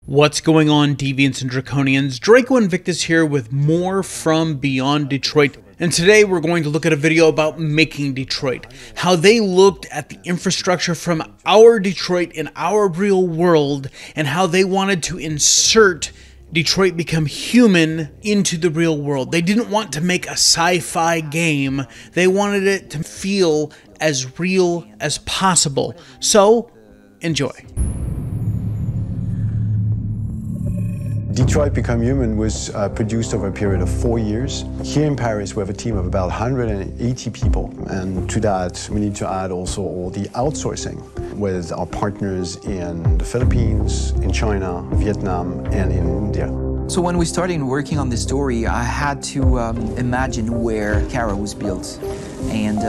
What's going on, Deviants and Draconians? Draco Invictus here with more from Beyond Detroit. And today we're going to look at a video about making Detroit. How they looked at the infrastructure from our Detroit in our real world, and how they wanted to insert Detroit become human into the real world. They didn't want to make a sci-fi game. They wanted it to feel as real as possible. So, enjoy. Detroit Become Human was produced over a period of 4 years. Here in Paris, we have a team of about 180 people. And to that, we need to add also all the outsourcing with our partners in the Philippines, in China, Vietnam, and in India. So when we started working on this story, I had to imagine where Kara was built. And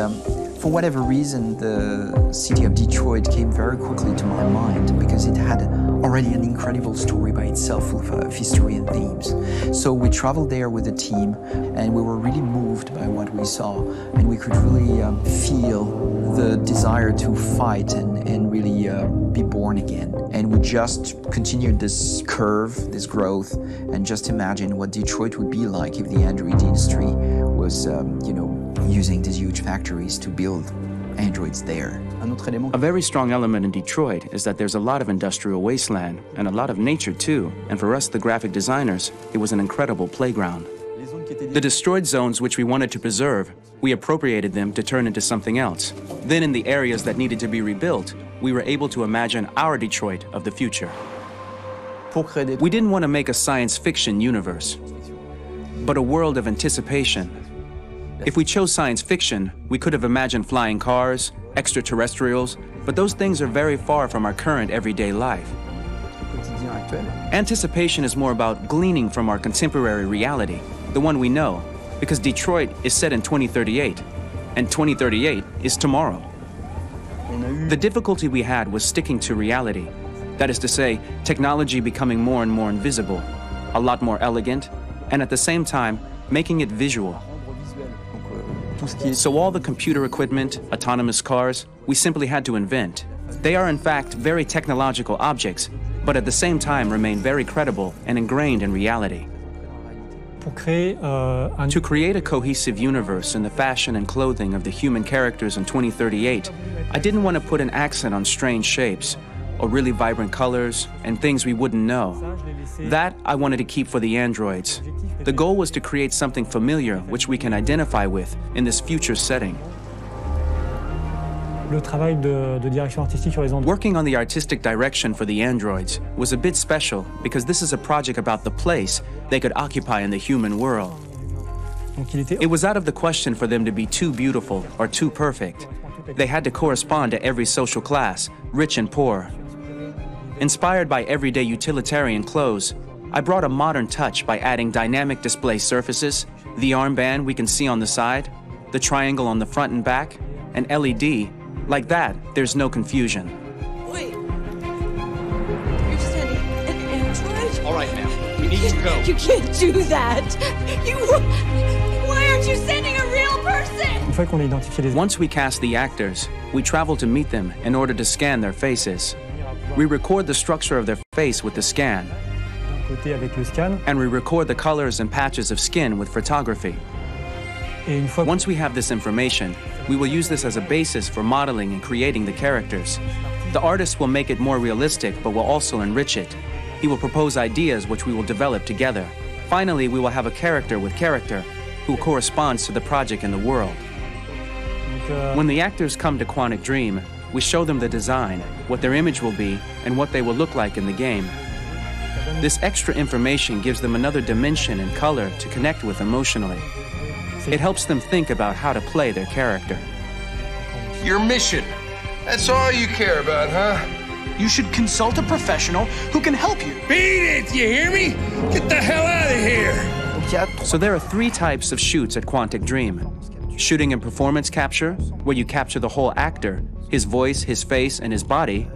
for whatever reason, the city of Detroit came very quickly to my mind because it had already an incredible story by itself full of history and themes. So we traveled there with the team, and we were really moved by what we saw, and we could really feel the desire to fight and really be born again. And we just continued this curve, this growth, and just imagine what Detroit would be like if the Android industry was, using these huge factories to build androids there. A very strong element in Detroit is that there's a lot of industrial wasteland and a lot of nature too, and for us, the graphic designers, it was an incredible playground. The destroyed zones which we wanted to preserve, we appropriated them to turn into something else. Then in the areas that needed to be rebuilt, we were able to imagine our Detroit of the future. We didn't want to make a science fiction universe, but a world of anticipation. If we chose science fiction, we could have imagined flying cars, extraterrestrials, but those things are very far from our current everyday life. Anticipation is more about gleaning from our contemporary reality, the one we know, because Detroit is set in 2038, and 2038 is tomorrow. The difficulty we had was sticking to reality. That is to say, technology becoming more and more invisible, a lot more elegant, and at the same time, making it visual. So all the computer equipment, autonomous cars, we simply had to invent. They are in fact very technological objects, but at the same time remain very credible and ingrained in reality. To create a cohesive universe in the fashion and clothing of the human characters in 2038, I didn't want to put an accent on strange shapes, or really vibrant colors, and things we wouldn't know. That I wanted to keep for the androids. The goal was to create something familiar which we can identify with in this future setting. Working on the artistic direction for the androids was a bit special because this is a project about the place they could occupy in the human world. It was out of the question for them to be too beautiful or too perfect. They had to correspond to every social class, rich and poor. Inspired by everyday utilitarian clothes, I brought a modern touch by adding dynamic display surfaces, the armband we can see on the side, the triangle on the front and back, an LED. Like that, there's no confusion. Wait. You're sending an android? All right, ma'am. We need to go. You can't do that. Why aren't you sending a real person? Once we cast the actors, we travel to meet them in order to scan their faces. We record the structure of their face with the scan, and we record the colors and patches of skin with photography. Once we have this information, we will use this as a basis for modeling and creating the characters. The artist will make it more realistic, but will also enrich it. He will propose ideas which we will develop together. Finally, we will have a character with character who corresponds to the project and the world. When the actors come to Quantic Dream, we show them the design, what their image will be, and what they will look like in the game. This extra information gives them another dimension and color to connect with emotionally. It helps them think about how to play their character. Your mission. That's all you care about, huh? You should consult a professional who can help you. Beat it, you hear me? Get the hell out of here! So there are 3 types of shoots at Quantic Dream. Shooting and performance capture, where you capture the whole actor, his voice, his face, and his body.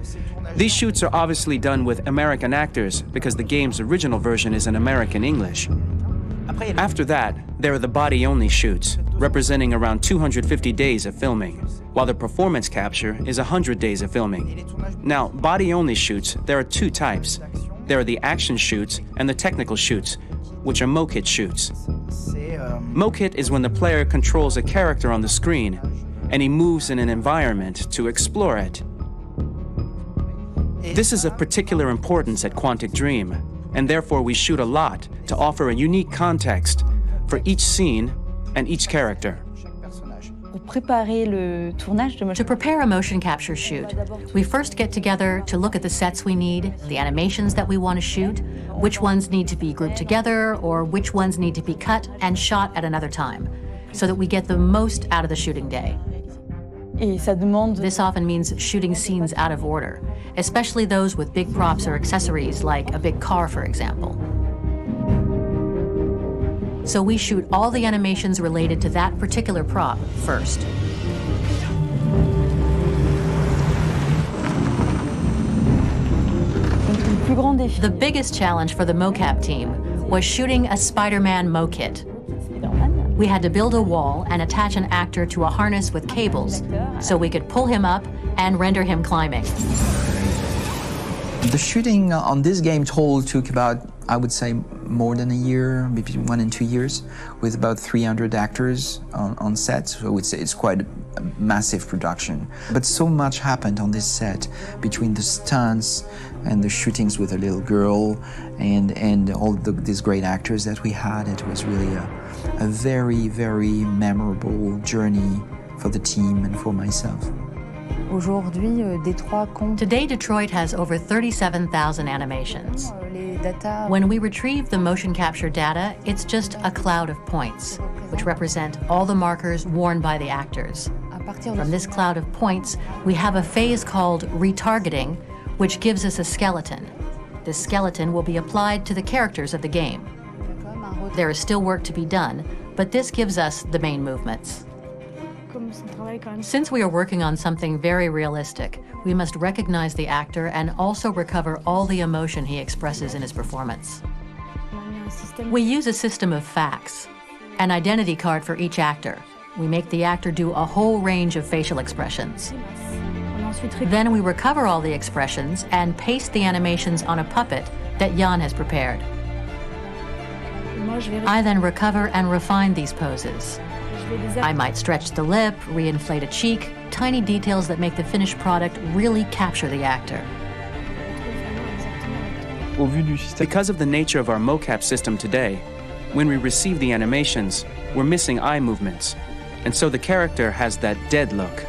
These shoots are obviously done with American actors because the game's original version is in American English. After that, there are the body-only shoots, representing around 250 days of filming, while the performance capture is 100 days of filming. Now, body-only shoots, there are 2 types. There are the action shoots and the technical shoots, which are mokit shoots. Mokit is when the player controls a character on the screen and he moves in an environment to explore it. This is of particular importance at Quantic Dream, and therefore we shoot a lot to offer a unique context for each scene and each character. To prepare a motion capture shoot, we first get together to look at the sets we need, the animations that we want to shoot, which ones need to be grouped together, or which ones need to be cut and shot at another time, so that we get the most out of the shooting day. This often means shooting scenes out of order, especially those with big props or accessories, like a big car, for example. So we shoot all the animations related to that particular prop first. The biggest challenge for the mocap team was shooting a Spider-Man mokit. We had to build a wall and attach an actor to a harness with cables so we could pull him up and render him climbing. The shooting on this game total took about, I would say, more than a year, maybe 1 and 2 years, with about 300 actors on set. So it's quite a massive production. But so much happened on this set between the stunts and the shootings with a little girl and all these great actors that we had. It was really a very, very memorable journey for the team and for myself. Today, Detroit has over 37,000 animations. When we retrieve the motion capture data, it's just a cloud of points, which represent all the markers worn by the actors. From this cloud of points, we have a phase called retargeting, which gives us a skeleton. This skeleton will be applied to the characters of the game. There is still work to be done, but this gives us the main movements. Since we are working on something very realistic, we must recognize the actor and also recover all the emotion he expresses in his performance. We use a system of facts, an identity card for each actor. We make the actor do a whole range of facial expressions. Then we recover all the expressions and paste the animations on a puppet that Jan has prepared. I then recover and refine these poses. I might stretch the lip, re-inflate a cheek, tiny details that make the finished product really capture the actor. Because of the nature of our mocap system today, when we receive the animations, we're missing eye movements, and so the character has that dead look.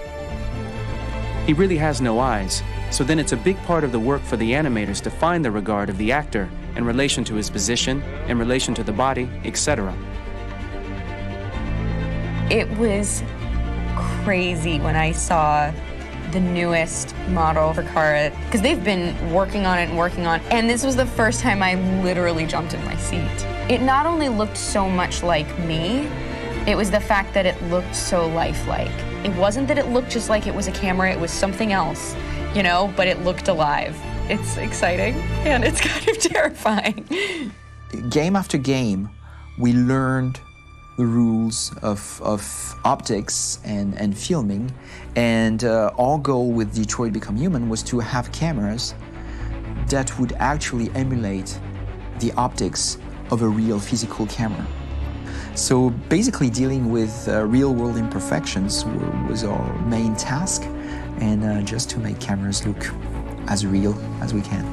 He really has no eyes, so then it's a big part of the work for the animators to find the regard of the actor in relation to his position, in relation to the body, etc. It was crazy when I saw the newest model for Kara, because they've been working on it, and this was the first time I literally jumped in my seat. It not only looked so much like me, it was the fact that it looked so lifelike. It wasn't that it looked just like it was a camera, it was something else, you know, but it looked alive. It's exciting, and it's kind of terrifying. Game after game, we learned the rules of optics and filming, and our goal with Detroit Become Human was to have cameras that would actually emulate the optics of a real physical camera. So basically dealing with real-world imperfections was our main task, and just to make cameras look as real as we can.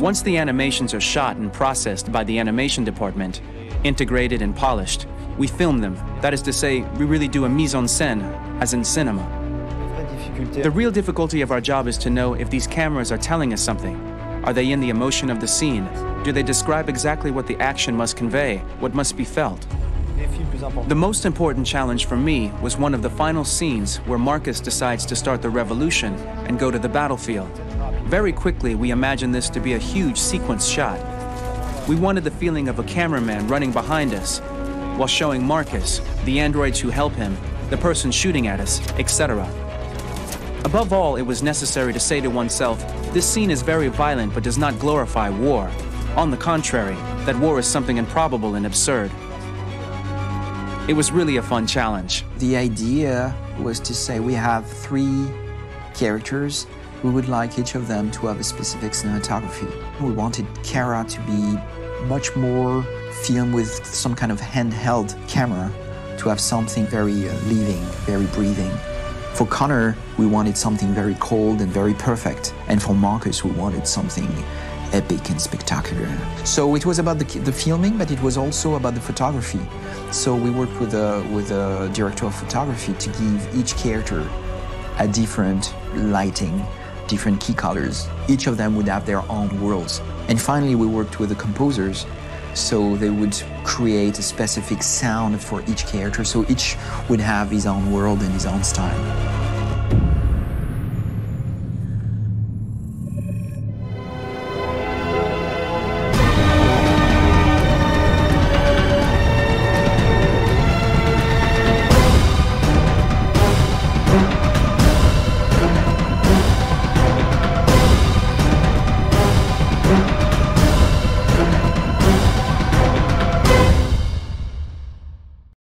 Once the animations are shot and processed by the animation department, integrated and polished, we film them. That is to say, we really do a mise en scène, as in cinema. The real difficulty of our job is to know if these cameras are telling us something. Are they in the emotion of the scene? Do they describe exactly what the action must convey, what must be felt? The most important challenge for me was one of the final scenes where Markus decides to start the revolution and go to the battlefield. Very quickly, we imagined this to be a huge sequence shot. We wanted the feeling of a cameraman running behind us, while showing Markus, the androids who help him, the person shooting at us, etc. Above all, it was necessary to say to oneself, this scene is very violent but does not glorify war. On the contrary, that war is something improbable and absurd. It was really a fun challenge. The idea was to say we have 3 characters we would like each of them to have a specific cinematography. We wanted Kara to be much more filmed with some kind of handheld camera, to have something very living, very breathing. For Connor, we wanted something very cold and very perfect. And for Markus, we wanted something epic and spectacular. So it was about the filming, but it was also about the photography. So we worked with a director of photography to give each character a different lighting, different key colors. Each of them would have their own worlds. And finally, we worked with the composers, so they would create a specific sound for each character, so each would have his own world and his own style.